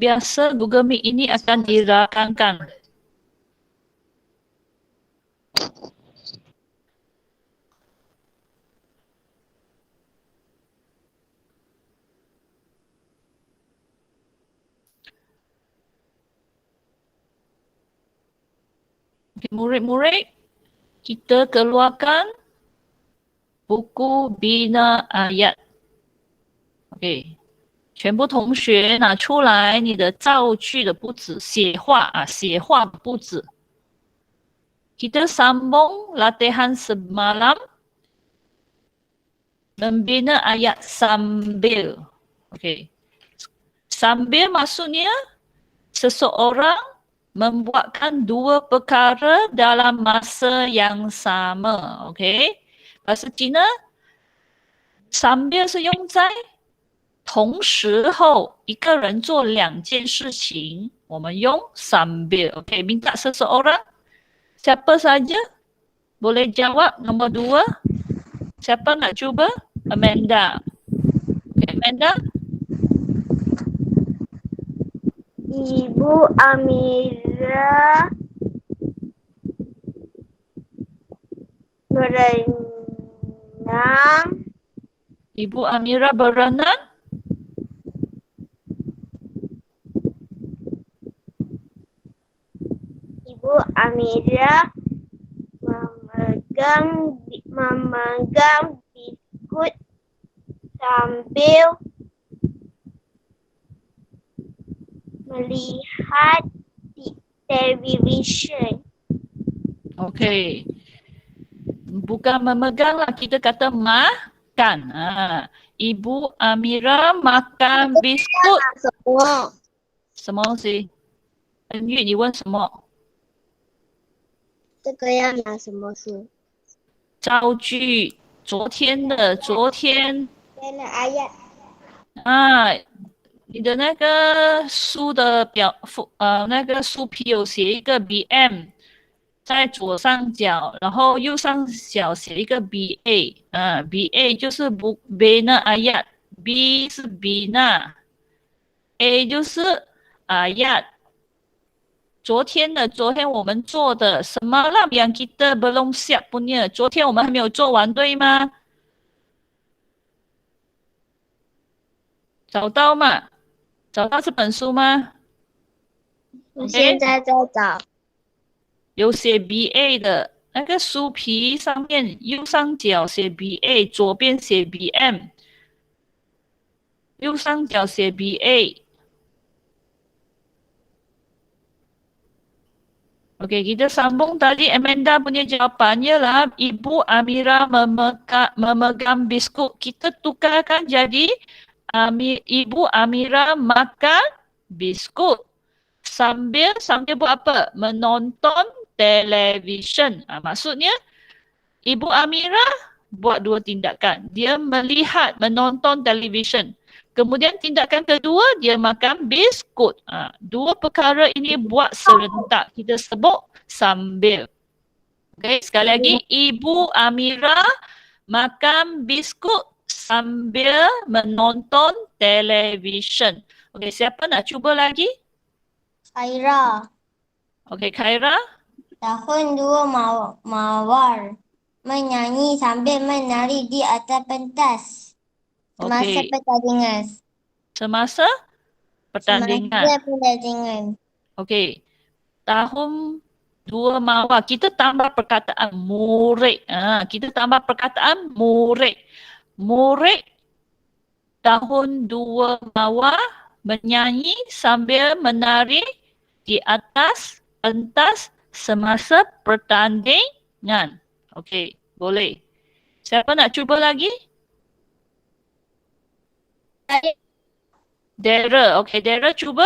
biasa Google Meet ini akan dirakamkan. Murid-murid, kita keluarkan buku Bina Ayat. OK， 全部同学拿出来你的造句的簿子，写话写话簿子。Kita sambung latihan semalam membina ayat sambil. OK. Sambil maksudnya seseorang membuatkan dua perkara dalam masa yang sama. OK. Bahasa Cina sambil是用在同时候一个人做两件事情，我们用 sambil. OK. Minta seseorang. Siapa saja boleh jawab nombor 2. Siapa nak cuba? Amanda. Okay, Amanda. Ibu Amira berenang. Ibu Amira berenang. Ibu Amira memegang biskut sambil melihat di television. Okey. Bukan memegang lah, kita kata makan. Ibu Amira makan biskut. 什么东西？恩玉，你问什么？这个要拿什么书？造句，昨天的，昨天。ayat。你的那个书的那个书皮有写一个 BM， 在左上角，然后右上角写一个 BA，BA 就是 Bina Ayat， B 是 Bina，A 就是 Ayat。昨天我们做的semalam yang kita belum siap punya， 昨天我们还没有做完，对吗？找到吗？找到这本书吗？我现在在找。有写 BA 的那个书皮上面右上角写 BA， 左边写 BM， 右上角写 BA。OK, kita sambung tadi Amanda punya jawapannya lah Ibu Amira memegang biskut. Kita tukarkan jadi Ibu Amira makan biskut. Sambil buat apa? Menonton televisyen. Maksudnya Ibu Amira buat dua tindakan. Dia melihat, menonton televisyen. Kemudian tindakan kedua, dia makan biskut. Dua perkara ini buat serentak. Kita sebut sambil. Okay, sekali lagi. Ibu Amira makan biskut sambil menonton televisyen. Okay, siapa nak cuba lagi? Khaira. Okay, Khaira. Tahun 2 Mawar menyanyi sambil menari di atas pentas. Semasa pertandingan. Semasa pertandingan. Okey. Tahun 2 Mawar. Kita tambah perkataan murid. Kita tambah perkataan murid. Murid tahun 2 Mawar menyanyi sambil menari di atas pentas semasa pertandingan. Okey, boleh. Siapa nak cuba lagi? Dara. Okey, Dara cuba.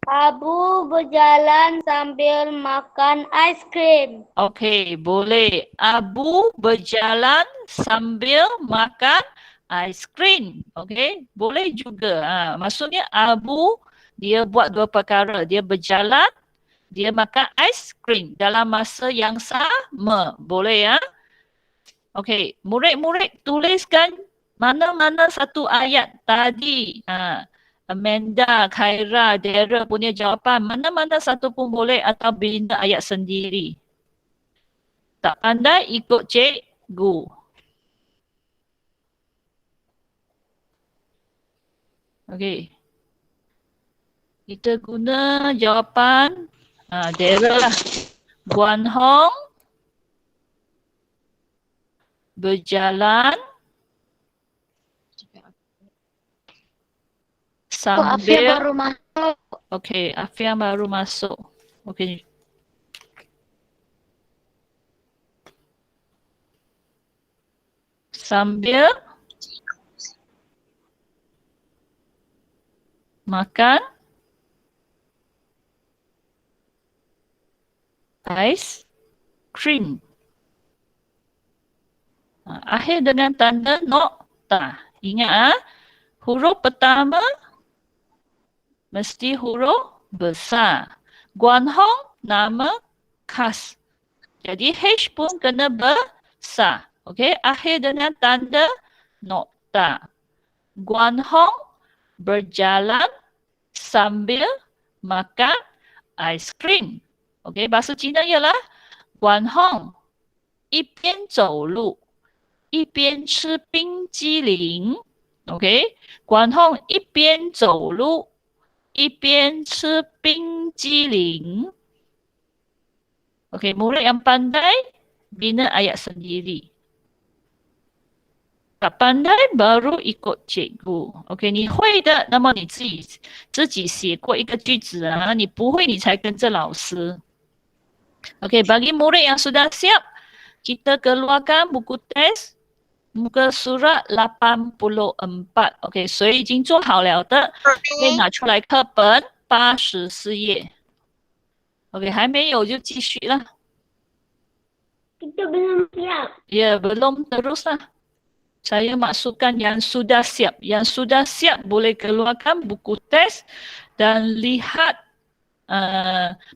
Abu berjalan sambil makan aiskrim. Okey, boleh. Abu berjalan sambil makan aiskrim. Okey, boleh juga. Maksudnya Abu dia buat dua perkara. Dia berjalan, dia makan aiskrim dalam masa yang sama. Boleh ya? Okey, murid-murid tuliskan mana-mana satu ayat tadi Amanda, Khaira, Dara punya jawapan. Mana-mana satu pun boleh atau bina ayat sendiri. Tak pandai ikut cikgu. Okey. Kita guna jawapan Dara lah. Guan Hong berjalan sambil baru masuk. okey, Afia baru masuk. Okey. Sambil makan ais krim. Akhir dengan tanda nokta. Ingat huruf pertama mesti huruf besar. Guan Hong nama khas. Jadi H pun kena besar. Okey, akhir dengan tanda nokta. Guan Hong berjalan sambil makan ais krim. Okey, bahasa Cina ialah Guan Hong 一边走路一边吃冰激凌。OK， 管控一边走路一边吃冰激凌。OK， murid yang pandai bina ayat sendiri. Tak pandai baru ikut cikgu. OK， 你会的，那么你自己写过一个句子啊，你不会你才跟着老师。OK， bagi murid yang sudah siap, kita keluarkan buku test muka surat 84. OK， 所以已经做好了的，可以拿出来课本84页。OK， 还没有就继续了。Kita belum siap. Ya, belum teruslah. Saya maksudkan yang sudah siap. Yang sudah siap boleh keluarkan buku test dan lihat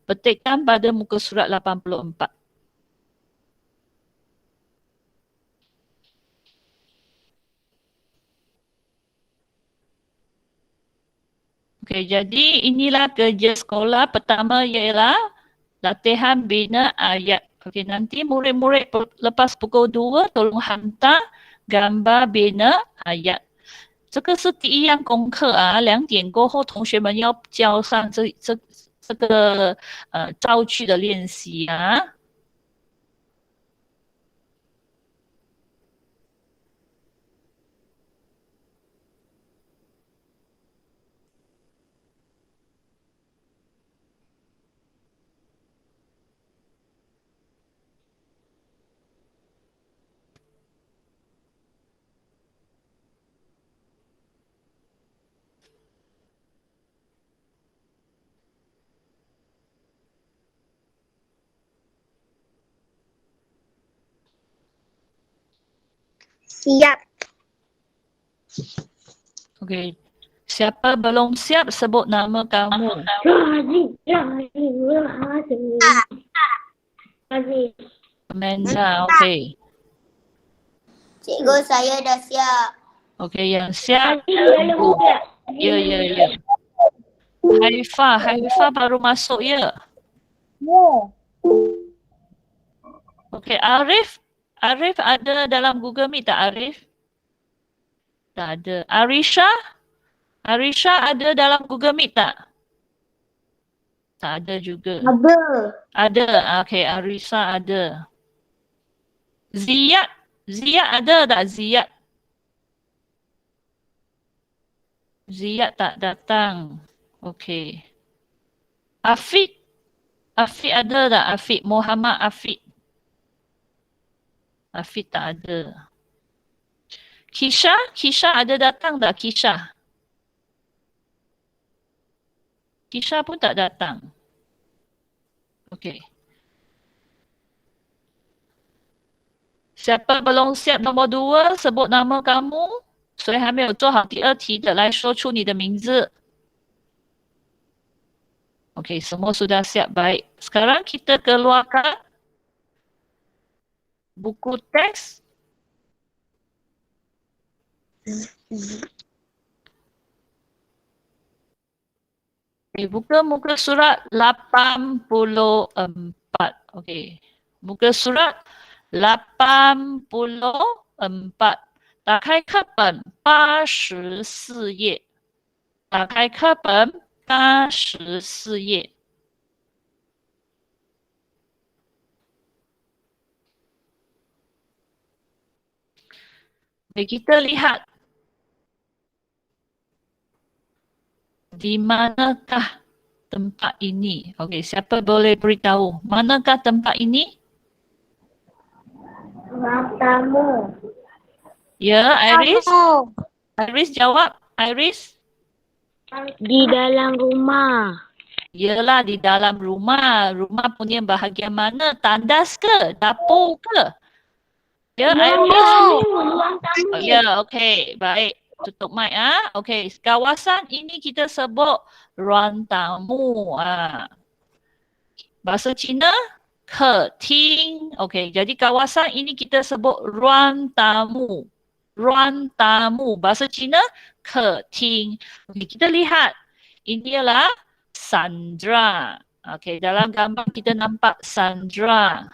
petikan pada muka surat 84. Okey, jadi inilah kerja sekolah pertama ialah latihan bina ayat. Okey, nanti murid-murid lepas pukul 2 tolong hantar gambar bina ayat. 这个是第一样功课啊，2点过后同学们要交上这个造句的练习啊。Siap. Okey. Siapa belum siap sebut nama kamu. Amanda, okey. Cikgu, saya dah siap. Okey, yang siap. Tunggu. Ya. Haifa baru masuk ya. Okey, Arif ada dalam Google Meet tak Arif? Tak ada. Arisha ada dalam Google Meet tak? Tak ada juga. Ada. Okey, Arisha ada. Ziyad ada tak Ziyad? Ziyad tak datang. Okey. Afiq ada tak? Afiq Muhammad Afiq. Afiq tak ada. Kisha ada datang tak Kisha? Kisha pun tak datang. Okey. Siapa belum siap nombor 2 sebut nama kamu. 谁还没有做好第2题的来说出你的名字。Okey, semua sudah siap. Baik. Sekarang kita keluarkan buku teks. Okay, buka muka surat 84. Okay. Muka surat 84. 打开课本84页。打开课本84页。Okay, kita lihat di manakah tempat ini. Okey, siapa boleh beritahu? Manakah tempat ini? Ruang tamu. Ya, Iris. Iris jawab. Iris. Di dalam rumah. Yalah, di dalam rumah. Rumah punya bahagian mana? Tandas ke? Dapur ke? Ya, Iris. Ruang tamu. Oh, ya, okey. Baik. Tutup mic ah. Okey, kawasan ini kita sebut ruang tamu. Bahasa Cina, keting. Okey, jadi kawasan ini kita sebut ruang tamu. Ruang tamu. Bahasa Cina, keting. Okey, kita lihat. Ini adalah Sandra. Okey, dalam gambar kita nampak Sandra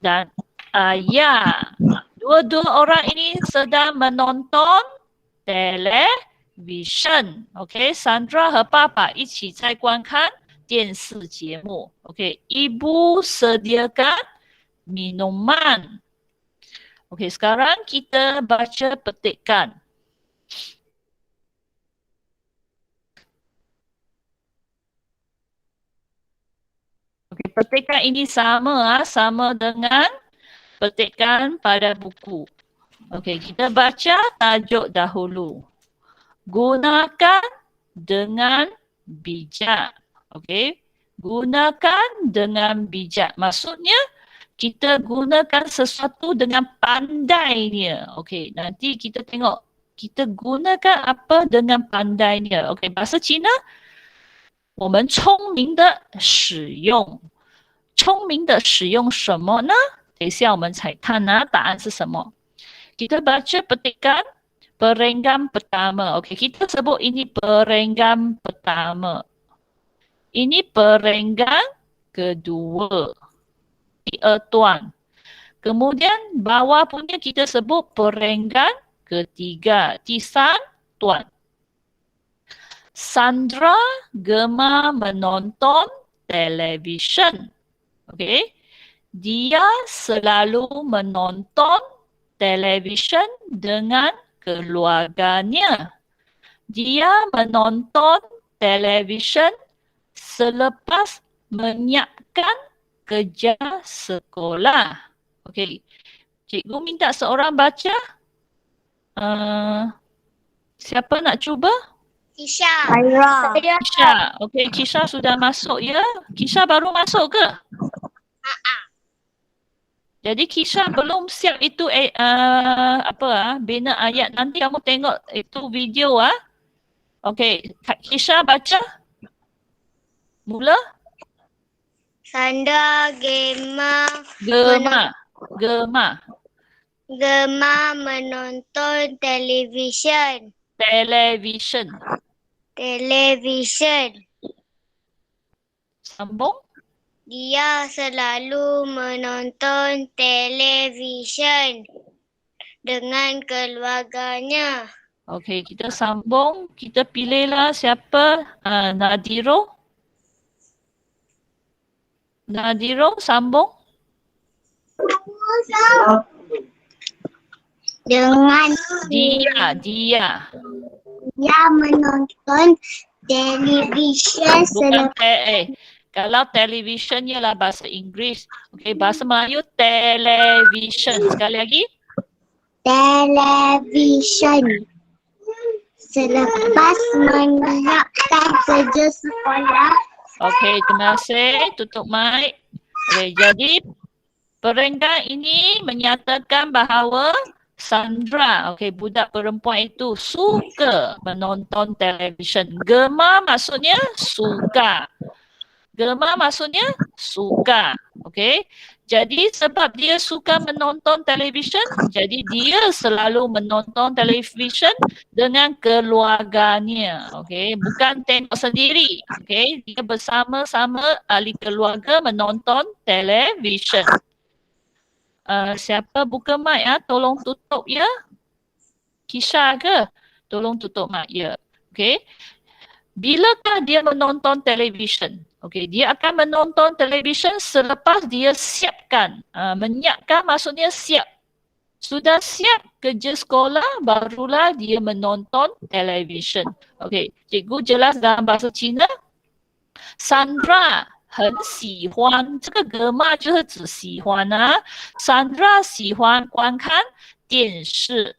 dan Ayah. Dua-dua orang ini sedang menonton television. Okey, Sandra 和爸爸一起在观看电视节目。Okey, ibu sediakan minuman. Okey, sekarang kita baca petikan. Okey, petikan ini sama dengan petikan pada buku. Okey, kita baca tajuk dahulu. Gunakan dengan bijak. Okey, gunakan dengan bijak. Maksudnya kita gunakan sesuatu dengan pandainya. Okey, nanti kita tengok kita gunakan apa dengan pandainya. Okey, bahasa Cina 我们聪明的使用。聪明的使用什么呢？等一下我们才看答案是什么。Kita baca petikan perenggan pertama. Okey, kita sebut ini perenggan pertama. Ini perenggan kedua. 第二段. Kemudian bawah punya kita sebut perenggan ketiga. 第三段. Sandra gemar menonton televisyen. Okey. Dia selalu menonton televisyen dengan keluarganya. Dia menonton televisyen selepas menyiapkan kerja sekolah. Okey. Cikgu minta seorang baca. Siapa nak cuba? Kisha. Kisha. Okey, Kisha sudah masuk ya? Kisha baru masuk ke? Jadi Kisha belum siap itu bina ayat. Nanti kamu tengok itu video Okey, Kisha baca. Mula. Sandra gemar menonton televisyen. Sambung. Dia selalu menonton televisyen dengan keluarganya. Okey, kita sambung. Kita pilihlah siapa? Nadiro. Nadiro, sambung. Dengan Dia menonton televisyen bukan kalau television ialah bahasa Inggeris. Okey, bahasa Melayu television. Sekali lagi. televisyen selepas menyiapkan kerja sekolah. Okey, terima kasih. Tutup mic. Okay, jadi perenggan ini menyatakan bahawa Sandra, okey, budak perempuan itu suka menonton televisyen. Gemar maksudnya suka. Gemar maksudnya suka. Okey. Jadi sebab dia suka menonton televisyen, jadi dia selalu menonton televisyen dengan keluarganya. Okey, bukan tengok sendiri. Okey, dia bersama-sama ahli keluarga menonton televisyen. Siapa buka mic ya? Tolong tutup ya. Kisha ke? Tolong tutup mic ya. Okey. Bilakah dia menonton televisyen? Okey, dia akan menonton televisyen selepas dia siapkan. Menyiapkan maksudnya siap. Sudah siap kerja sekolah, barulah dia menonton televisyen. Okey, cikgu jelas dalam bahasa Cina. Sandra 很喜欢，这个格嘛就是指喜欢啊。Sandra 喜欢观看电视。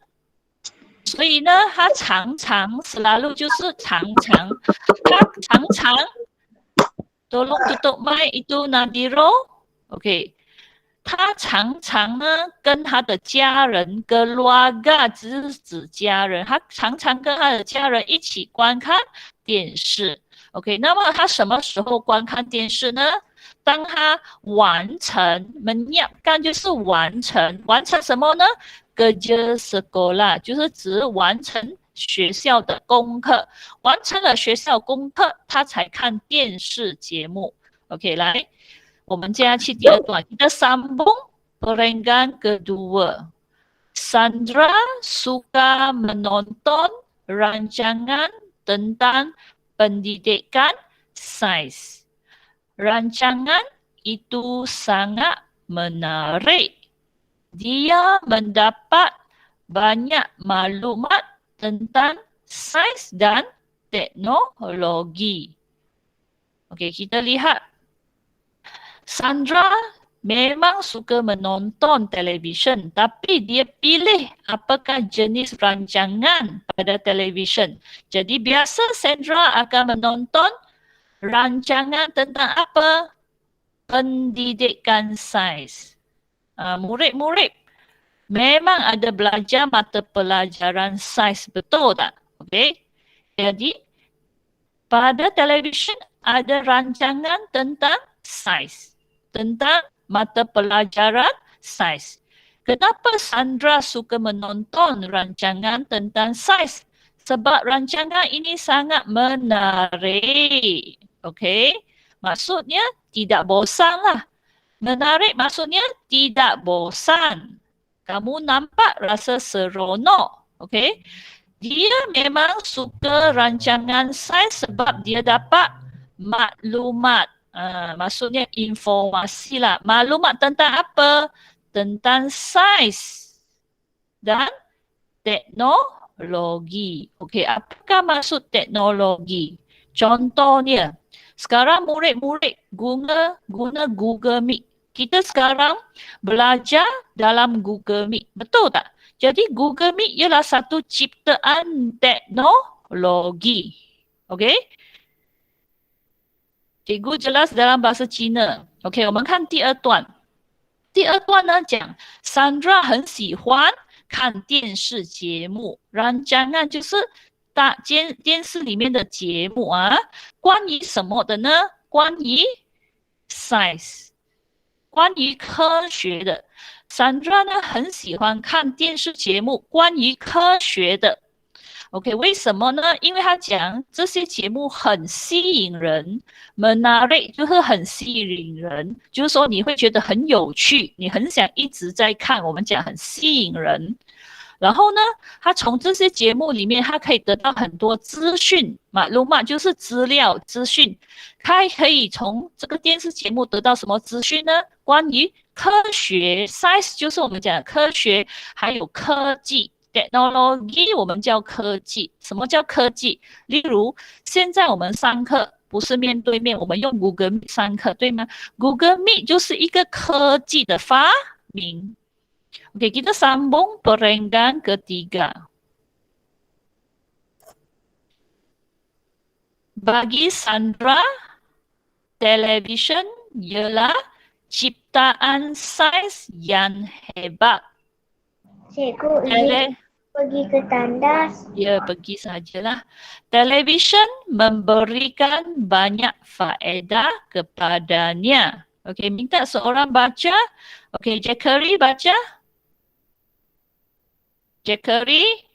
所以呢，他常常 selalu 就是常常，他常常 tolong tutup mic itu Nadiro. OK， 他常常呢跟他的家人 keluarga 只是指家人，他常常跟他的家人一起观看电视。OK， 那么他什么时候观看电视呢？当他完成 menyiapkan 就是完成，完成什么呢？kerja sekolah 就是指完成学校的功课，完成了学校功课，他才看电视节目。OK， 来，我们接下去第二段，kita sambung perenggan kedua. Sandra suka menonton rancangan tentang pendidikan sains. Rancangan itu sangat menarik. Dia mendapat banyak maklumat tentang sains dan teknologi. Okey, kita lihat. Sandra memang suka menonton televisyen, tapi dia pilih apakah jenis rancangan pada televisyen. Jadi biasa Sandra akan menonton rancangan tentang apa? Pendidikan sains. Murid-murid memang ada belajar mata pelajaran sains, betul tak? Okey. Jadi pada televisyen ada rancangan tentang sains, tentang mata pelajaran sains. Kenapa Sandra suka menonton rancangan tentang sains? Sebab rancangan ini sangat menarik. Okey. Maksudnya tidak bosanlah. Menarik maksudnya tidak bosan. Kamu nampak rasa seronok. Okey. Dia memang suka rancangan sains sebab dia dapat maklumat. Maksudnya informasi lah. Maklumat tentang apa? Tentang sains dan teknologi. Okey, apakah maksud teknologi? Contohnya, sekarang murid-murid guna Google Meet. Kita sekarang belajar dalam Google Meet. Betul tak? Jadi Google Meet ialah satu ciptaan teknologi. Okey? Cikgu jelas dalam bahasa Cina. Okey, 我们看第二段。第二段呢讲 Sandra 很喜欢看电视节目。rancangan 就是电视里面的节目啊。关于什么的呢？关于 science， 关于科学的。Sandra 呢很喜欢看电视节目关于科学的。OK， 为什么呢？因为他讲这些节目很吸引人 ，menarik 就是很吸引人，就是说你会觉得很有趣，你很想一直在看。我们讲很吸引人。然后呢，他从这些节目里面，他可以得到很多资讯，maklumat 就是资料资讯。他可以从这个电视节目得到什么资讯呢？关于科学 ，science 就是我们讲的科学，还有科技。Technology 我们叫科技。什么叫科技？例如现在我们上课不是面对面，我们用 Google Meet 上课，对吗？ Google Meet 就是一个科技的发明。Okey, kita sambung perenggan ketiga. Bagi Sandra, televisyen ialah ciptaan sains yang hebat. Cikgu, pergi ke tandas. Ya, pergi sajalah. Televisyen memberikan banyak faedah kepadanya. Okey, minta seorang baca. Okey, Jackery baca. Jackery.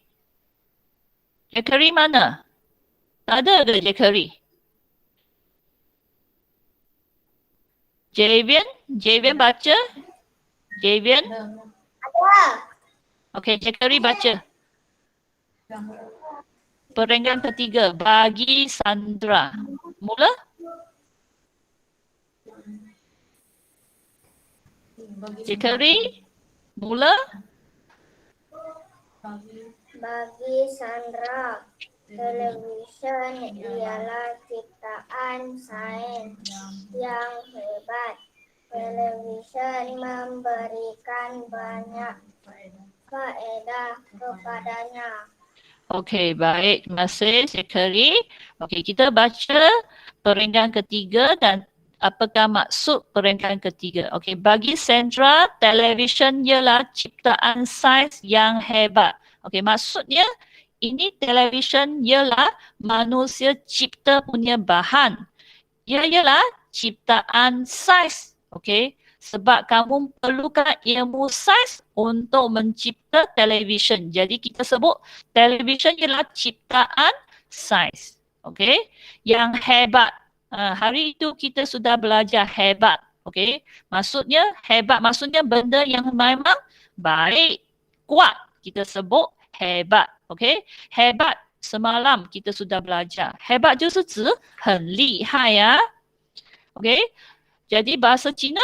Jackery mana? Tak ada ke Jackery? Javian? Javian baca. Javian? Ada. Okey, Jackery baca. Perenggan ketiga, bagi Sandra. Mula? Jackery? Mula? Bagi Sandra, television ialah ciptaan sains yang hebat. Television memberikan banyak faedah kepadanya. Okey, baik. Terima kasih, Jackery. Okey, kita baca perenggan ketiga dan apakah maksud perenggan ketiga. Okey, bagi Sandra, televisyen ialah ciptaan sains yang hebat. Okey, maksudnya ini televisyen ialah manusia cipta punya bahan. Ia ialah ciptaan sains. Okey, sebab kamu perlukan ilmu sains untuk mencipta televisyen. Jadi kita sebut televisyen ialah ciptaan sains. Okey, yang hebat. Hari itu kita sudah belajar hebat. Okey, maksudnya hebat maksudnya benda yang memang baik, kuat. Kita sebut hebat. Okey, hebat semalam kita sudah belajar. Hebat 就是指很厉害呀。OK， jadi bahasa Cina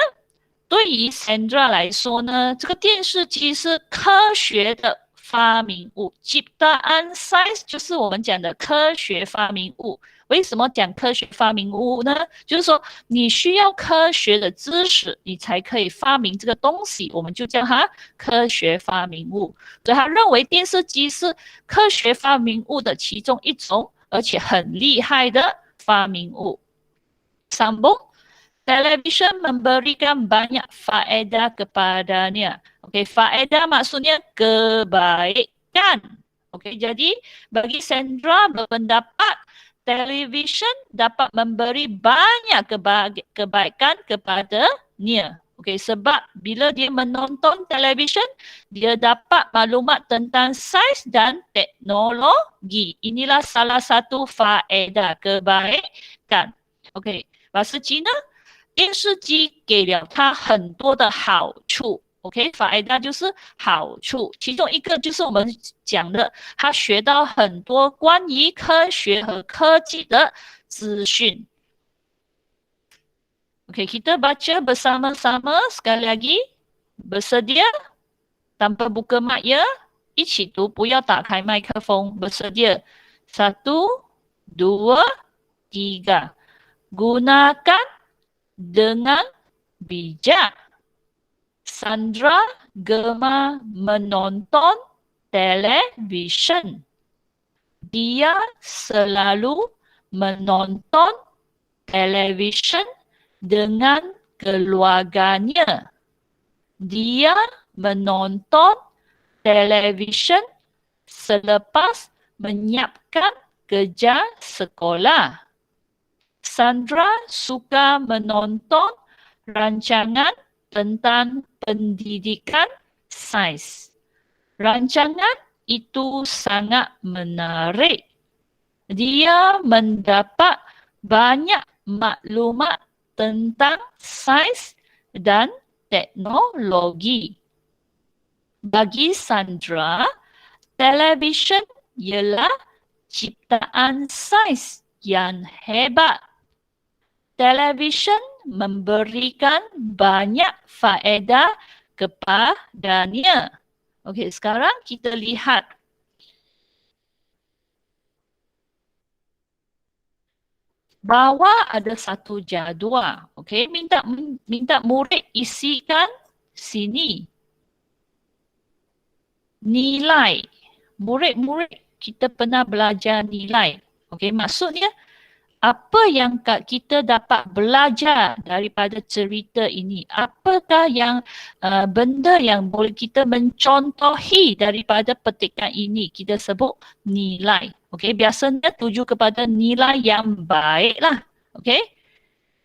对于 Sandra 来说呢，这个电视机是科学的发明物。ciptaan sains 就是我们讲的科学发明物。为什么讲科学发明物呢？就是说你需要科学的知识，你才可以发明这个东西，我们就叫它科学发明物。所以他认为电视机是科学发明物的其中一种，而且很厉害的发明物。Sambung, televisyen memberikan banyak faedah kepadanya. Okey, faedah maksudnya kebaikan. Okey, jadi bagi Sandra berpendapat televisyen dapat memberi banyak kebaikan kepadanya. Okey, sebab bila dia menonton televisyen, dia dapat maklumat tentang sains dan teknologi. Inilah salah satu faedah kebaikan. Okey, bahasa Cina, 电视机给了他很多的好处。OK， faedah 就是好处，其中一个就是我们讲的，他学到很多关于科学和科技的资讯。OK， kita baca bersama-sama sekali lagi. Bersedia? Tanpa buka mic ya. 一起读，不要打开麦克风。Bersedia. 1, 2, 3. Gunakan dengan bijak. Sandra gemar menonton televisyen. Dia selalu menonton televisyen dengan keluarganya. Dia menonton televisyen selepas menyiapkan kerja sekolah. Sandra suka menonton rancangan tentang pendidikan sains. Rancangan itu sangat menarik. Dia mendapat banyak maklumat tentang sains dan teknologi. Bagi Sandra, televisyen ialah ciptaan sains yang hebat. Televisyen memberikan banyak faedah kepadanya. Okey, sekarang kita lihat. Bawah ada satu jadual. Okey, minta murid isikan sini. Nilai. Murid-murid kita pernah belajar nilai. Okey, maksudnya apa yang kita dapat belajar daripada cerita ini? Apakah yang benda yang boleh kita mencontohi daripada petikan ini? Kita sebut nilai. Okey, biasanya tuju kepada nilai yang baik lah. Okey.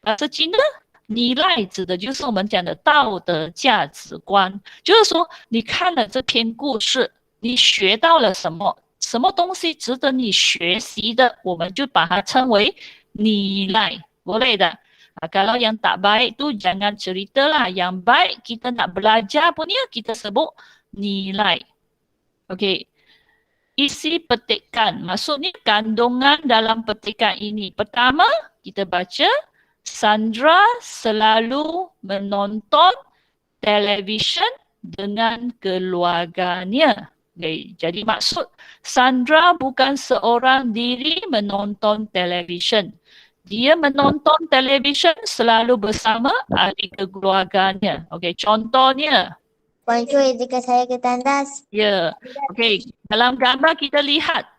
Bahasa Cina 依赖指的就是我们讲的道德价值观，就是说你看了这篇故事，你学到了什么，什么东西值得你学习的，我们就把它称为nilai. Boleh tak? Kalau yang tak baik tu jangan ceritalah. Yang baik kita nak belajar punya kita sebut nilai. Okey. Isi petikan. Maksudnya kandungan dalam petikan ini. Pertama, kita baca Sandra selalu menonton televisyen dengan keluarganya. Okay. Jadi maksud Sandra bukan seorang diri menonton televisyen. Dia menonton televisyen selalu bersama ahli keluarganya. Okey, contohnya. Puan Cuy, jika saya ke tandas. Ya, okey. Dalam gambar kita lihat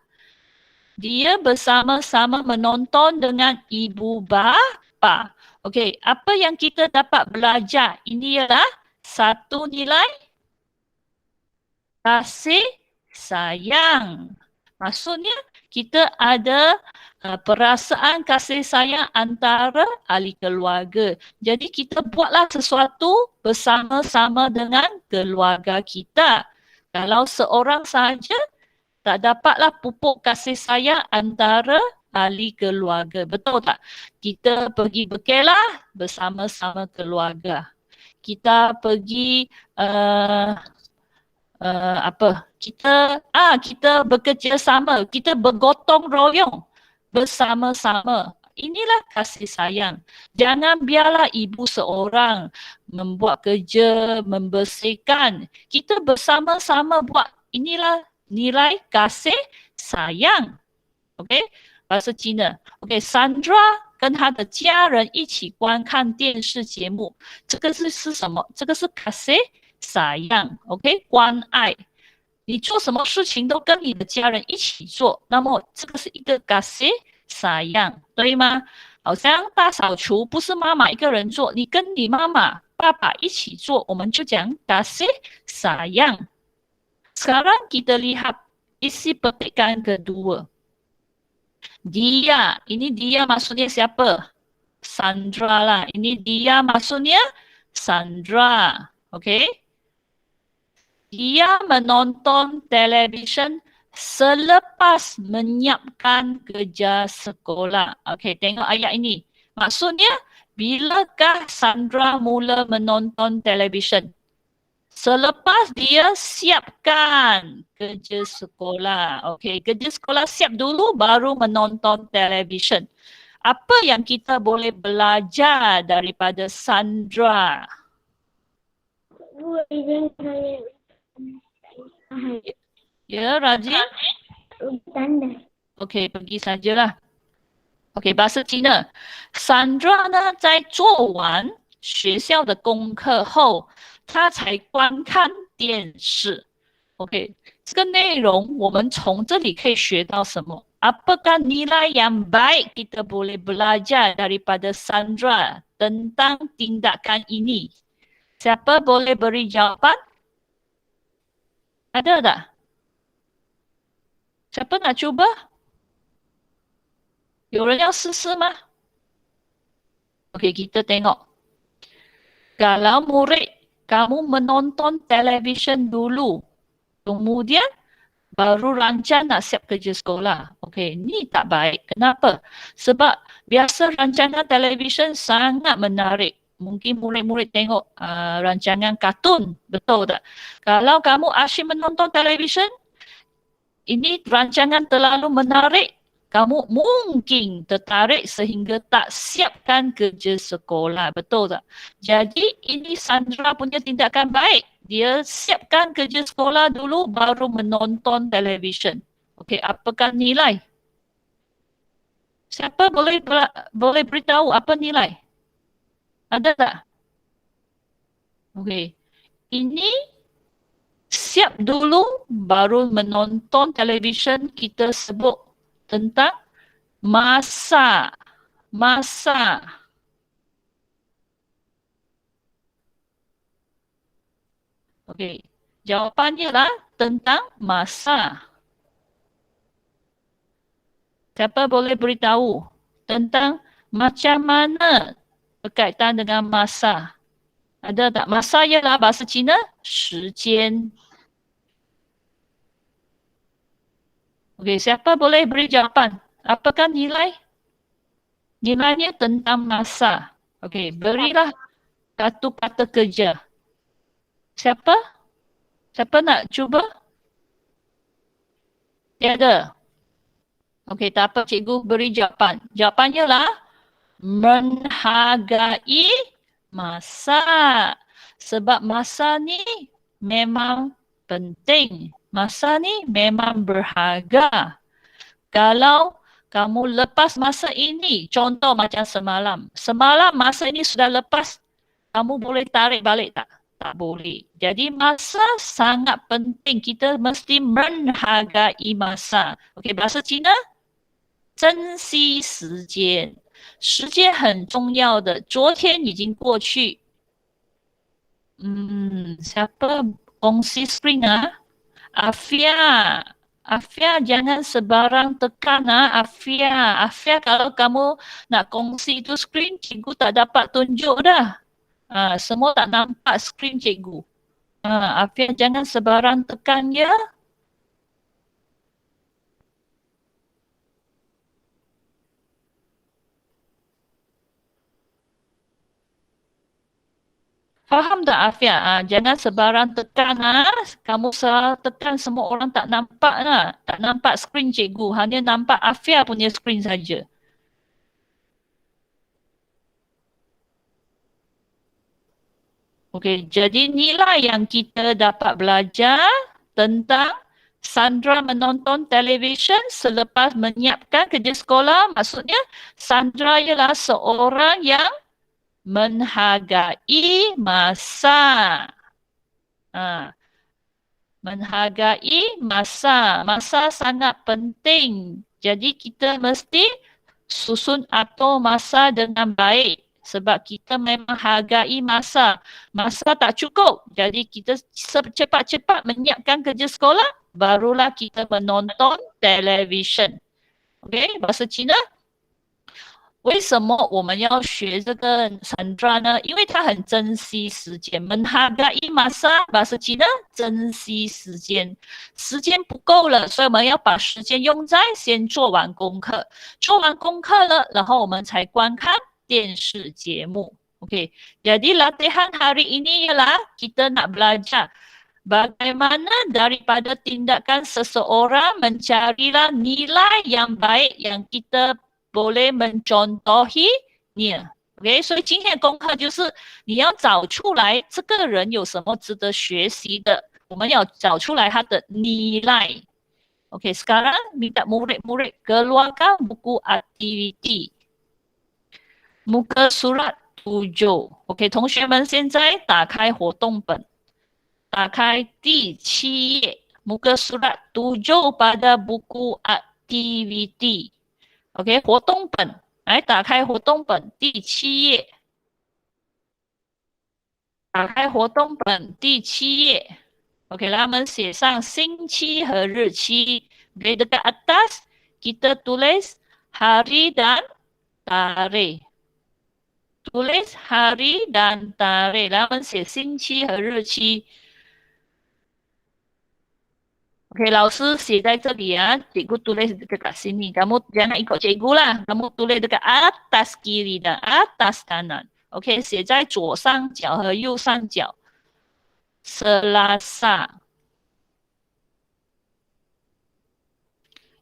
dia bersama-sama menonton dengan ibu bapa. Okey, apa yang kita dapat belajar? Ini ialah satu nilai kasih sayang. Maksudnya kita ada perasaan kasih sayang antara ahli keluarga. Jadi kita buatlah sesuatu bersama-sama dengan keluarga kita. Kalau seorang sahaja tak dapatlah pupuk kasih sayang antara ahli keluarga. Betul tak? Kita pergi berkelah bersama-sama keluarga. Kita pergi kita bekerjasama, kita bergotong royong bersama-sama. Inilah kasih sayang. Jangan biarlah ibu seorang membuat kerja, membersihkan. Kita bersama-sama buat. Inilah nilai kasih sayang. OK， bahasa Cina。OK， Sandra 跟她的家人一起观看电视节目，这个是什么？这个是 kasih sayang。OK， 关爱。你做什么事情都跟你的家人一起做，那么这个是一个 kasih sayang， 对吗？好像大扫除不是妈妈一个人做，你跟你妈妈、爸爸一起做，我们就讲 kasih sayang。Sekarang kita lihat isi petikan kedua. Dia, ini dia maksudnya siapa? Sandra lah. Ini dia maksudnya Sandra. Okay? Dia menonton televisyen selepas menyiapkan kerja sekolah. Okay, tengok ayat ini. Maksudnya, bilakah Sandra mula menonton televisyen? Selepas dia siapkan kerja sekolah. Okey, kerja sekolah siap dulu baru menonton televisyen. Apa yang kita boleh belajar daripada Sandra? Ya, Rajin? Okey, pergi sajalah. Okey, bahasa Cina. Sandra 呢，在做完学校的功课后，他才观看电视。OK， 这个内容我们从这里可以学到什么？ Apakah nilai yang baik kita boleh belajar daripada Sandra tentang tindakan ini? Siapa boleh beri jawapan? Ada tak? Siapa nak cuba? 有人要试试吗？ OK, kita tengok. Kalau murid kamu menonton televisyen dulu, kemudian baru rancang nak siap kerja sekolah. Okey, ni tak baik. Kenapa? Sebab biasa rancangan televisyen sangat menarik. Mungkin murid-murid tengok rancangan kartun, betul tak? Kalau kamu asyik menonton televisyen, ini rancangan terlalu menarik, kamu mungkin tertarik sehingga tak siapkan kerja sekolah. Betul tak? Jadi ini Sandra punya tindakan baik. Dia siapkan kerja sekolah dulu baru menonton televisyen. Okey, apakah nilai? Siapa boleh beritahu apa nilai? Ada tak? Okey. Ini siap dulu baru menonton televisyen kita sebut tentang masa. Masa. Okey. Jawapannya lah tentang masa. Siapa boleh beritahu tentang macam mana berkaitan dengan masa. Ada tak? Masa ialah bahasa Cina, 时间. Okey, siapa boleh beri jawapan? Apakah nilai? Nilainya tentang masa. Okey, berilah satu kata kerja. Siapa? Siapa nak cuba? Tiada. Okey, tak apa, cikgu beri jawapan. Jawapannya lah menghargai masa. Sebab masa ni memang penting. Masa ni memang berharga. Kalau kamu lepas masa ini, contoh macam semalam. Semalam masa ini sudah lepas, kamu boleh tarik balik tak? Tak boleh. Jadi masa sangat penting. Kita mesti menghargai masa. Okey, bahasa Cina, 珍惜时间。时间很重要的，昨天已经过去。siapa kongsi screen ah? Afia. Afia jangan sebarang tekan ah, Afia. Afia kalau kamu nak kongsi itu screen, cikgu tak dapat tunjuk dah. Semua tak nampak screen cikgu. Afia jangan sebarang tekan ya. Faham tak Afia? Jangan sebarang tekan. Kamu salah tekan, semua orang tak nampak. Tak nampak skrin cikgu. Hanya nampak Afia punya skrin saja. Okey, jadi nilai yang kita dapat belajar tentang Sandra menonton televisyen selepas menyiapkan kerja sekolah. Maksudnya Sandra ialah seorang yang menghargai masa. Menghargai masa. Masa sangat penting. Jadi kita mesti susun atur masa dengan baik. Sebab kita memang hargai masa. Masa tak cukup. Jadi kita cepat-cepat menyiapkan kerja sekolah. Barulah kita menonton televisyen. Okey, bahasa Cina. 为什么我们要学这个 Sandra 呢？因为她很珍惜时间。menghargai masa bahasa Cina 珍惜时间。时间不够了，所以我们要把时间用在先做完功课。做完功课了，然后我们才观看电视节目。Okey, jadi latihan hari ini ialah kita nak belajar bagaimana daripada tindakan seseorang mencarilah nilai yang baik yang kita boleh mencontohinya。OK， 所以今天的功课就是你要找出来这个人有什么值得学习的，我们要找出来他的nilai。OK， sekarang minta murid-murid keluarkan buku aktiviti。muka surat 7。OK， 同学们现在打开活动本，打开第7页，muka surat 7 pada buku aktiviti。OK， 活动本，来打开活动本第7页，打开活动本第7页。OK， 让我们写上星期和日期。OK， dekat atas kita tulis hari dan tarikh。tulis hari dan tarikh， 然后我们写星期和日期。OK， 老师写在这里啊，cikgu tulis dekat sini. Kamu jangan ikut cikgu lah. Kamu tulis dekat atas kiri dan atas kanan. OK， 写在左上角和右上角。Selasa。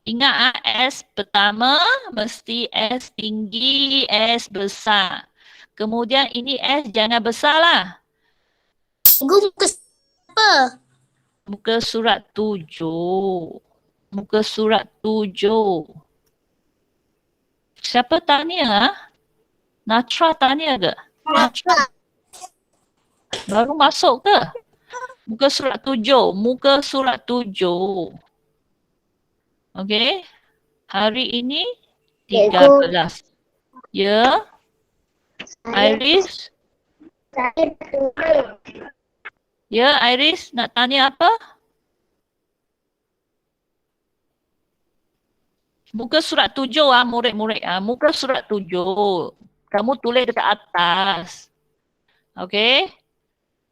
Ingat S pertama mesti S tinggi, S besar. Kemudian ini S jangan besar lah. Cikgu muka apa? Muka surat 7. Muka surat 7. Siapa tanya? Natra tanya ke? Natra. Baru masuk ke? Muka surat 7. Muka surat 7. Okey. Hari ini 13. Ya. Iris. Ya, Iris nak tanya apa? Muka surat 7 murid-murid. Muka surat 7. Kamu tulis dekat atas. Okey?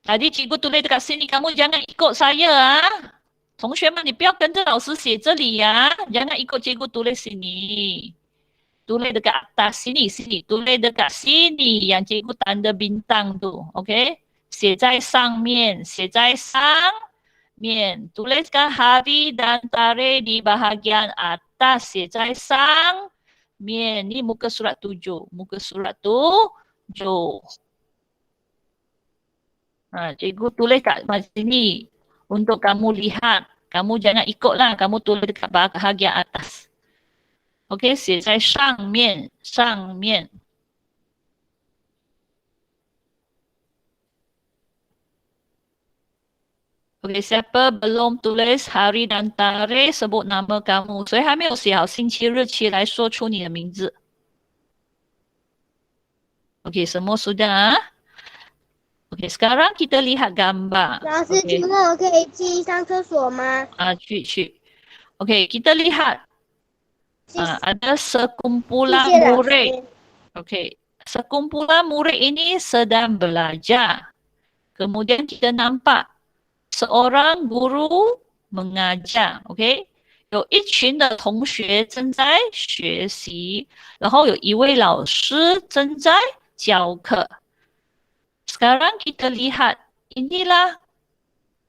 Tadi cikgu tulis dekat sini, kamu jangan ikut saya ah. 同学们，你不要跟着老师写这里呀、jangan ikut cikgu tulis sini. Tulis dekat atas sini, tulis dekat sini yang cikgu tanda bintang tu. Okey? 写在上面，写在上面. Tuliskan hari dan tarikh di bahagian atas, 写在上面. Ni muka surat 7. Muka surat 7. Cikgu tulis kat sini untuk kamu lihat. Kamu jangan ikutlah, kamu tulis dekat bahagian atas. Okey, 写在上面，上面。Okey, siapa belum tulis hari dan tarikh, sebut nama kamu. 谁还没有写好星期日期来说出你的名字。Okey, semua sudah. Okey, sekarang kita lihat gambar. 老师，请问我可以去上厕所吗？去。Okey, kita lihat. 谢谢 Ada sekumpulan 谢谢老 murid. 师。 Okey, sekumpulan murid ini sedang belajar. Kemudian kita nampak seorang guru mengajar. Okey, 有一群的同学正在学习，然后有一位老师正在教课。Sekarang kita lihat, inilah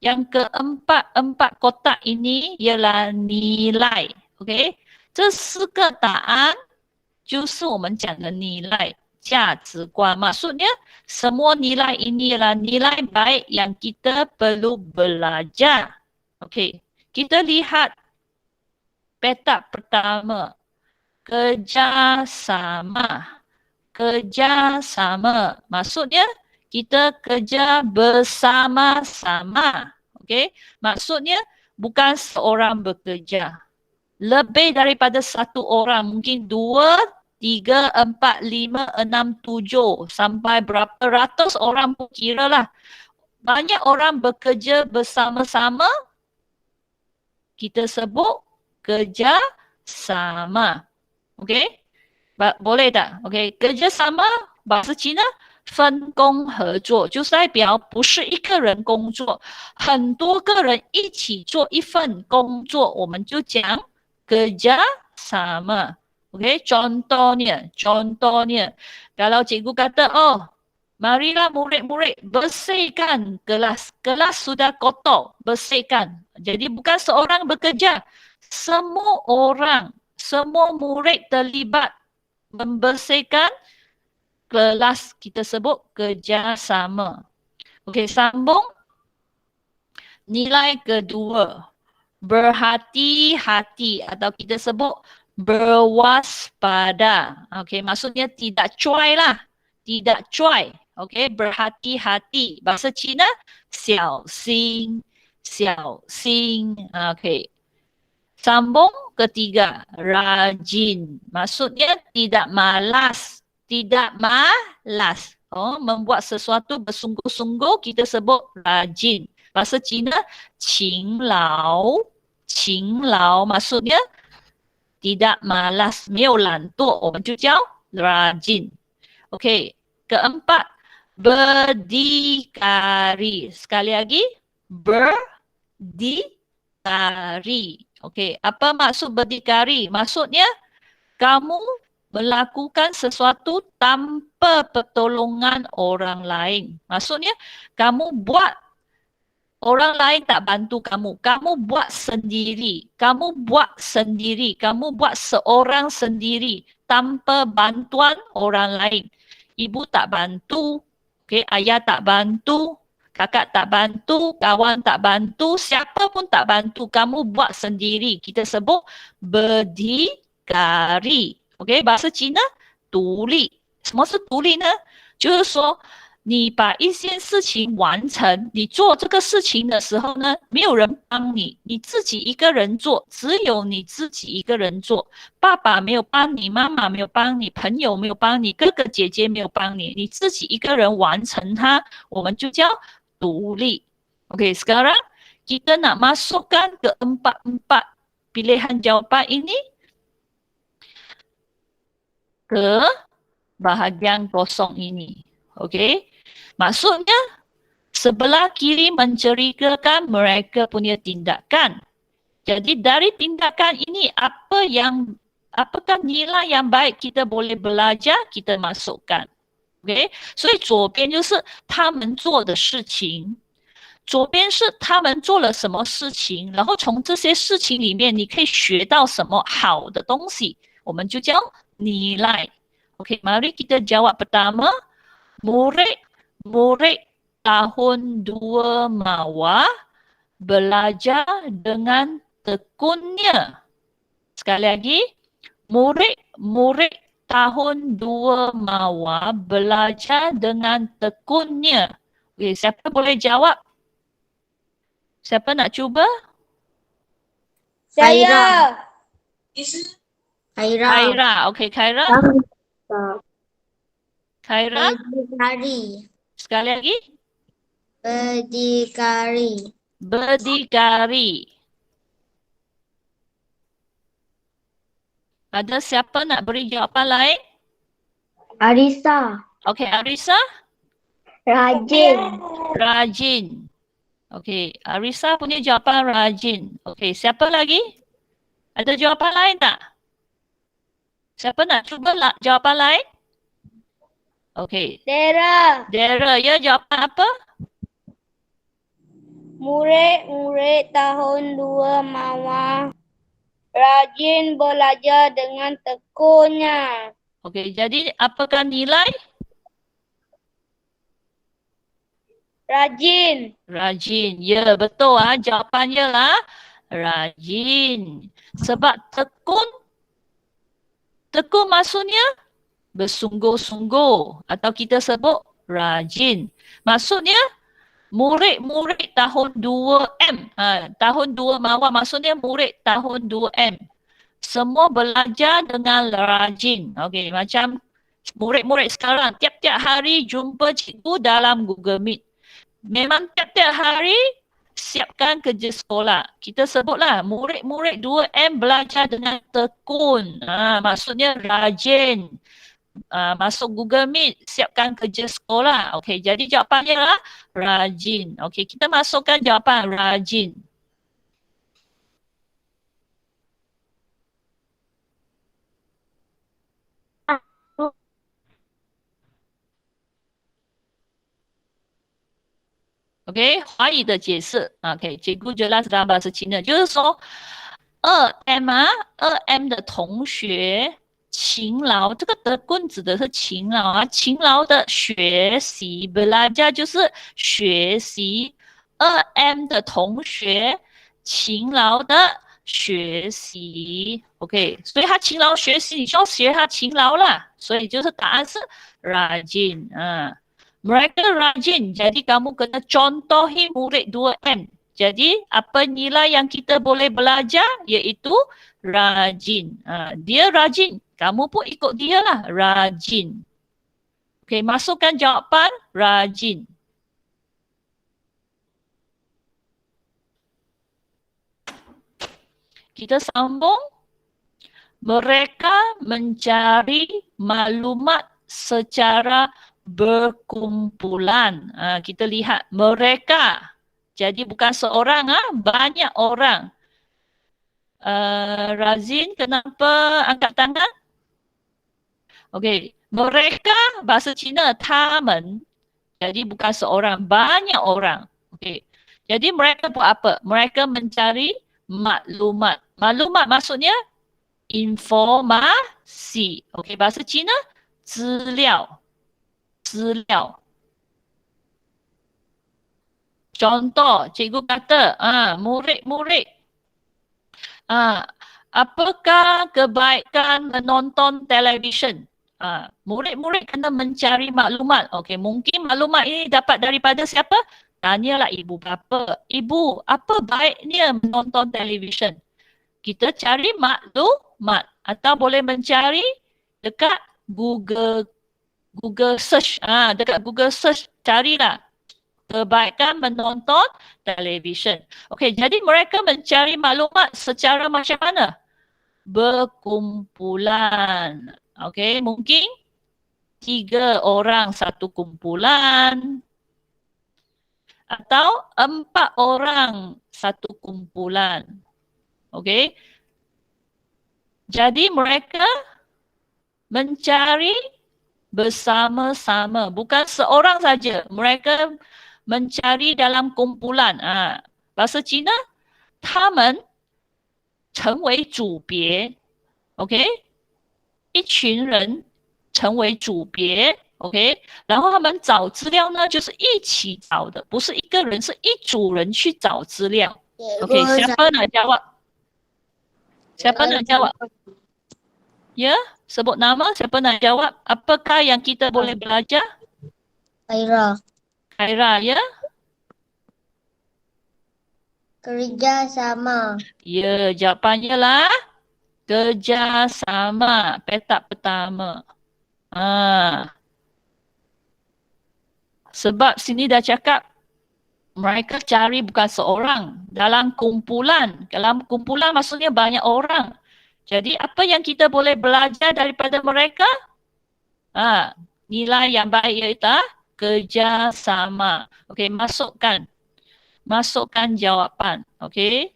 yang keempat kotak ini ialah nilai. Okey, 这4个答案就是我们讲的nilai, 价值观. Maksudnya semua nilai ini ialah nilai baik yang kita perlu belajar. Okey, kita lihat petak pertama. Kerjasama. Kerjasama. Maksudnya kita kerja bersama-sama. Okey, maksudnya bukan seorang bekerja. Lebih daripada satu orang, mungkin 2, 3, 4, 5, 6, 7 sampai berapa ratus orang pun kira lah. Banyak orang bekerja bersama-sama, kita sebut kerja sama. Okey? Boleh tak? Okey, kerja sama bahasa Cina 分工合作，就是代表不是一个人工作，很多个人一起做一份工作，我们就讲kerja sama. Okey, contohnya, kalau cikgu kata, oh, marilah murid-murid bersihkan kelas. Kelas sudah kotor, bersihkan. Jadi bukan seorang bekerja. Semua orang, semua murid terlibat membersihkan kelas, kita sebut kerjasama. Okey, sambung. Nilai kedua, berhati-hati atau kita sebut berwaspada. Okey, maksudnya tidak cuai lah. Tidak cuai. Okey, berhati-hati. Bahasa Cina, 小心. Okey. Sambung ketiga, rajin. Maksudnya tidak malas. Membuat sesuatu bersungguh-sungguh kita sebut rajin. Bahasa Cina, 勤劳. Maksudnya tidak malas, 没有懒惰，我们就叫 rajin. Okey, keempat, berdikari. Sekali lagi, berdikari. Okey, apa maksud berdikari? Maksudnya kamu melakukan sesuatu tanpa pertolongan orang lain. Maksudnya kamu buat, orang lain tak bantu kamu. Kamu buat sendiri. Kamu buat seorang sendiri tanpa bantuan orang lain. Ibu tak bantu, okay, ayah tak bantu, kakak tak bantu, kawan tak bantu, siapa pun tak bantu. Kamu buat sendiri. Kita sebut berdikari. OK， bahasa Cina 独立。什么是独立呢？就是说你把一件事情完成，你做这个事情的时候呢，没有人帮你，你自己一个人做，只有你自己一个人做。爸爸没有帮你，妈妈没有帮你，朋友没有帮你，哥哥姐姐没有帮你，你自己一个人完成它，我们就叫独立。OK， sekarang kita nak masukkan keempat-empat pilihan jawapan ini ke bahagian kosong ini. Okey. Maksudnya sebelah kiri menceritakan mereka punya tindakan. Jadi dari tindakan ini apakah nilai yang baik kita boleh belajar, kita masukkan. OK， 所以左边就是他们做的事情，左边是他们做了什么事情，然后从这些事情里面你可以学到什么好的东西，我们就叫nilai. OK， mari kita jawab pertama. Murid tahun 2 Mawar belajar dengan tekunnya. Sekali lagi, murid tahun 2 Mawar belajar dengan tekunnya. Okay, siapa boleh jawab? Siapa nak cuba? Saya. Khaira. Okay, Khaira. Khaira. Berdikari. Sekali lagi. Berdikari. Berdikari. Ada siapa nak beri jawapan lain? Arisa. Okay, Arisa. Rajin. Rajin. Okay, Arisa punya jawapan rajin. Okay, siapa lagi? Ada jawapan lain tak? Siapa nak cuba jawapan lain? Okay. Dera. Dara, ya jawapan apa? Murid tahun 2 Mawar rajin belajar dengan tekunnya. Okay, jadi apakah nilai? Rajin. Rajin. Ya, betul ah. Jawapannya lah rajin. Sebab tekun maksudnya bersungguh-sungguh atau kita sebut rajin. Maksudnya murid tahun 2M. Tahun 2 Mawar maksudnya murid tahun 2M. Semua belajar dengan rajin. Okey, macam murid-murid sekarang tiap-tiap hari jumpa cikgu dalam Google Meet. Memang tiap-tiap hari siapkan kerja sekolah. Kita sebutlah murid-murid 2M belajar dengan tekun. Maksudnya rajin. Masuk Google Meet, siapkan kerja sekolah. Okey, jadi jawapannya lah rajin. Okey, kita masukkan jawapan rajin. OK， 华语的解释 OK， cikgu jelas dalam bahasa Cina， 就是说2M 2M 的同学勤劳，这个德棍指的是勤劳啊，勤劳的学习 belajar 就是学习 2M 的同学勤劳的学习 OK， 所以他勤劳学习，你就要学他勤劳啦，所以就是答案是 rajin mereka rajin, jadi kamu kena contohi murid 2M. Jadi apa nilai yang kita boleh belajar iaitu rajin. Dia rajin, kamu pun ikut dia lah, rajin. Okey, masukkan jawapan rajin. Kita sambung. Mereka mencari maklumat secara berkumpulan. Kita lihat mereka. Jadi bukan seorang, banyak orang. Razin, kenapa angkat tangan? Okey, mereka bahasa Cina 他们. Jadi bukan seorang, banyak orang. Okey. Jadi mereka buat apa? Mereka mencari maklumat. Maklumat maksudnya informasi. Okey, bahasa Cina 资料. Contoh, cikgu kata, murid-murid, apakah kebaikan menonton televisyen? Murid-murid kena mencari maklumat. Okey, mungkin maklumat ini dapat daripada siapa? Tanyalah ibu bapa. Ibu, apa baiknya menonton televisyen? Kita cari maklumat atau boleh mencari dekat Google search. Dekat Google search carilah kebaikan menonton televisyen. Okey, jadi mereka mencari maklumat secara macam mana? Berkumpulan. Okey, mungkin 3 orang satu kumpulan atau 4 orang satu kumpulan. Okey. Jadi mereka mencari bersama-sama, bukan seorang saja. Mereka mencari dalam kumpulan. Bahasa Cina, 他们成为组别 ，OK， 一群人成为组别 ，OK， 然后他们找资料呢，就是一起找的，不是一个人，是一组人去找资料。OK， siapa nak jawab? Siapa nak jawab? Ya, sebut nama, siapa nak jawab? Apakah yang kita boleh belajar? Khaira. Khaira, ya? Kerjasama. Ya, jawapannya lah kerjasama. Petak pertama. Sebab sini dah cakap mereka cari bukan seorang, dalam kumpulan. Dalam kumpulan maksudnya banyak orang. Jadi apa yang kita boleh belajar daripada mereka? Nilai yang baik iaitu kerjasama. Okey, masukkan jawapan. Okey.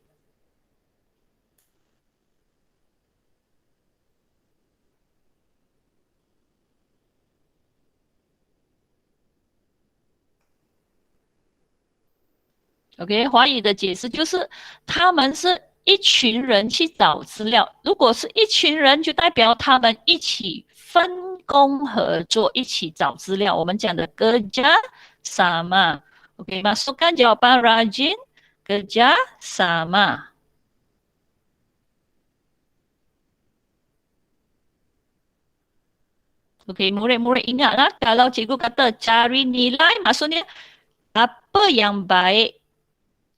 OK， 华语的解释就是他们是一群人去找资料。如果是一群人，就代表他们一起分工合作，一起找资料。我们讲的kerjasama。OK， masukkan jawapan rajin kerjasama。OK， murid-murid ingatlah kalau cikgu kata cari nilai, maksudnya apa yang baik.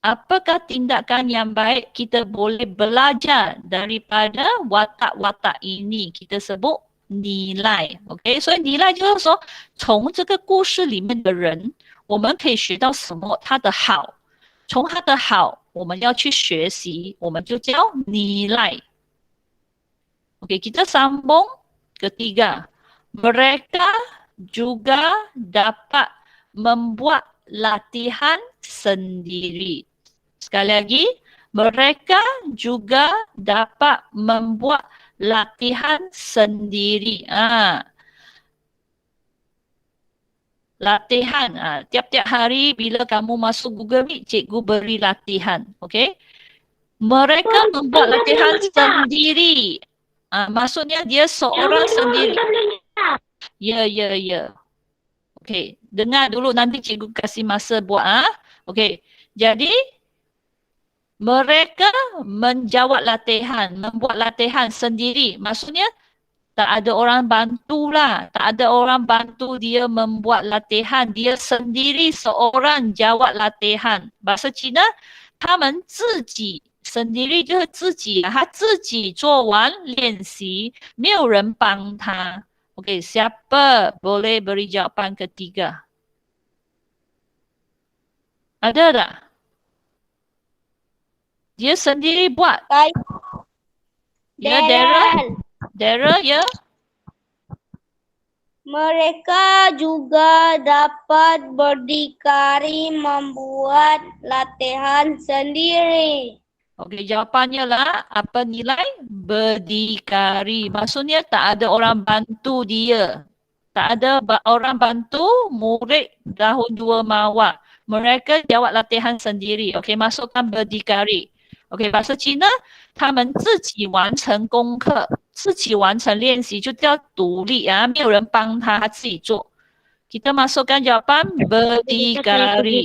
Apakah tindakan yang baik kita boleh belajar daripada watak-watak ini? Kita sebut nilai. OK， 所以nilai就是说从这个故事里面的人我们可以学到什么，他的好，从他的好我们要去学习，我们就叫nilai。 OK， kita sambung ketiga. Mereka juga dapat membuat latihan sendiri. Sekali lagi, mereka juga dapat membuat latihan sendiri. Latihan. Tiap-tiap hari bila kamu masuk Google Meet, cikgu beri latihan. Okay? Mereka membuat latihan sendiri. Maksudnya dia seorang sendiri. Ya. Okay. Dengar dulu, nanti cikgu kasih masa buat. Okay. Jadi, mereka membuat latihan sendiri. Maksudnya, tak ada orang bantulah. Tak ada orang bantu dia membuat latihan. Dia sendiri seorang jawab latihan. Bahasa Cina, 他们自己 sendiri 就是自己，他自己做完练习，没有人帮他。Okay, siapa boleh beri jawapan ketiga? Ada tak? Dia sendiri buat. Ya, Daryl, ya. Mereka juga dapat berdikari membuat latihan sendiri. Okey, jawapannya lah apa nilai? Berdikari. Maksudnya tak ada orang bantu dia. Tak ada orang bantu murid tahun 2 mawar. Mereka jawab latihan sendiri. Okey, masukkan berdikari. Okey, bahasa Cina, 他们自己完成功课，自己完成练习就叫独立啊，没有人帮他，他自己做。Kita masukkan jawapan berdikari.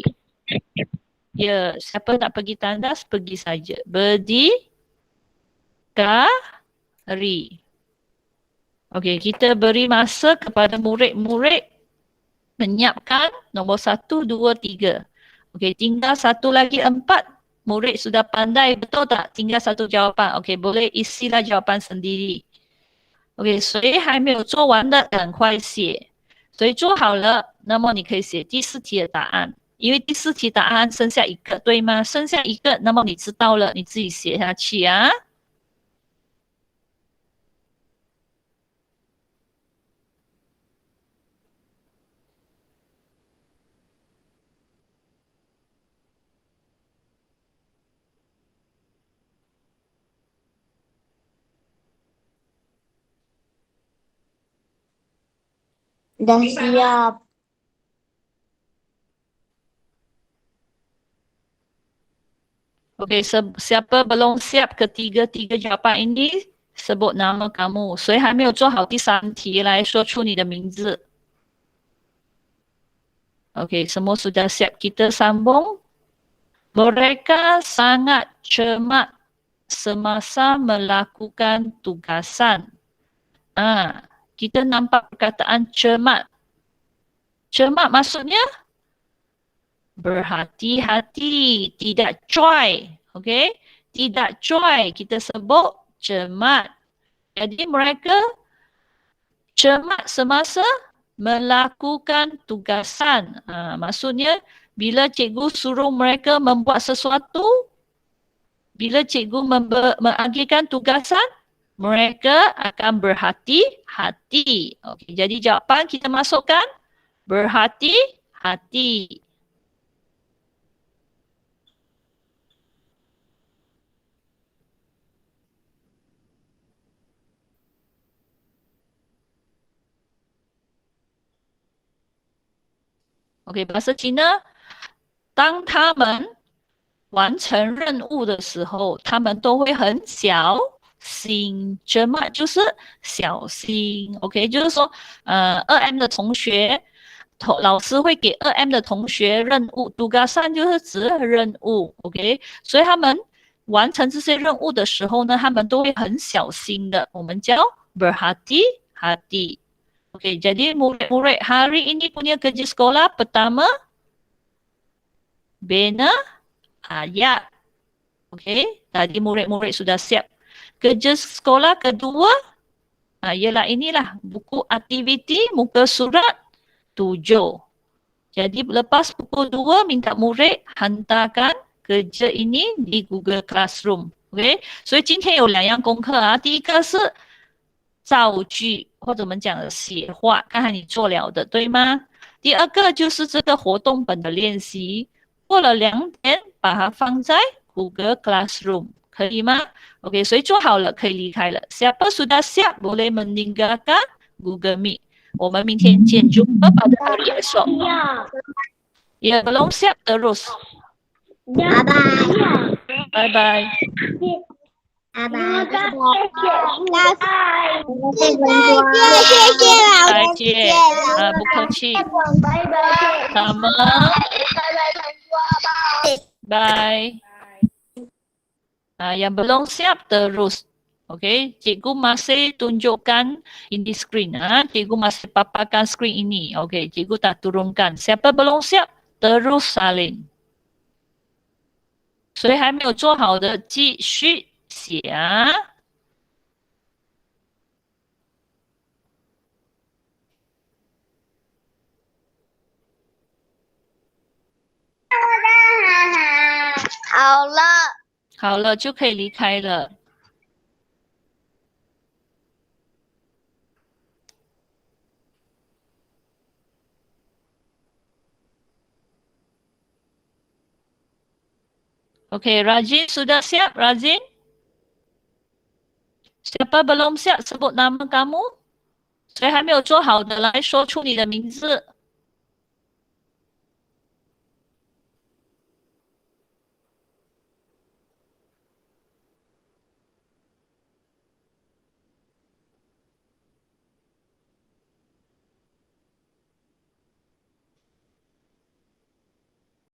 Ya, siapa nak pergi tandas, pergi saja. Berdikari. Okey, kita beri masa kepada murid-murid menyiapkan nombor 1, 2, 3. Okey, tinggal satu lagi 4. Murid sudah pandai, betul tak? Tinggal satu jawapan. Okey, boleh isilah jawapan sendiri. Okey, 谁还没有做完的赶快写。谁做好了，那么你可以写第4题的答案。因为第4题答案剩下1个，对吗？剩下1个，那么你知道了，你自己写下去啊。Dah siap. Okey, siapa belum siap ketiga-tiga jawapan ini, sebut nama kamu。谁还没有做好第三题，来说出你的名字。Okey, semua sudah siap. Kita sambung. Mereka sangat cermat semasa melakukan tugasan. Kita nampak perkataan cermat. Cermat maksudnya berhati-hati, tidak coy. Okey? Tidak coy, kita sebut cermat. Jadi mereka cermat semasa melakukan tugasan. Maksudnya bila cikgu suruh mereka membuat sesuatu, bila cikgu mengagihkan tugasan, mereka akan berhati-hati. Okey, jadi jawapan kita masukkan berhati-hati. Okey, bahasa Cina, 当他们完成任务的时候，他们都会很小心。cermat 就是小心 ，OK， 就是说，2M 的同学，老师会给2M 的同学任务 tugasan 就是指任务 ，OK， 所以他们完成这些任务的时候呢，他们都会很小心的，我们叫 berhati-hati。Okey, jadi murid-murid hari ini punya kerja sekolah pertama, bina ayat. Okey, tadi murid-murid sudah siap. Kerja sekolah kedua, ialah inilah buku aktiviti muka surat 7. Jadi lepas pukul 2, minta murid hantarkan kerja ini di Google Classroom. Okey, 所以今天有2样功课啊，第一个是造句，或者我们讲的写话，刚才你做了的，对吗？第二个就是这个活动本的练习，过了2点，把它放在 Google Classroom， 可以吗 ？OK， 所以做好了可以离开了。Siapa sudah siap boleh meninggalkan Google Meet。我们明天见，jumpa pada hari esok。Ya, belum siap terus。拜拜。拜拜。拜拜。谢谢老再师。见。不客气。拜拜。sama。Bye. Yang belum siap terus. Okey, cikgu masih tunjukkan ini screen. Cikgu masih paparkan screen ini. Okey, cikgu tak turunkan. Siapa belum siap, terus salin. 谁还没有做好的，继续写啊。好了。好了，就可以离开了。Okey, Rajin sudah siap, Rajin? Siapa belum siap sebut nama kamu? 谁还没有做好的，来说出你的名字。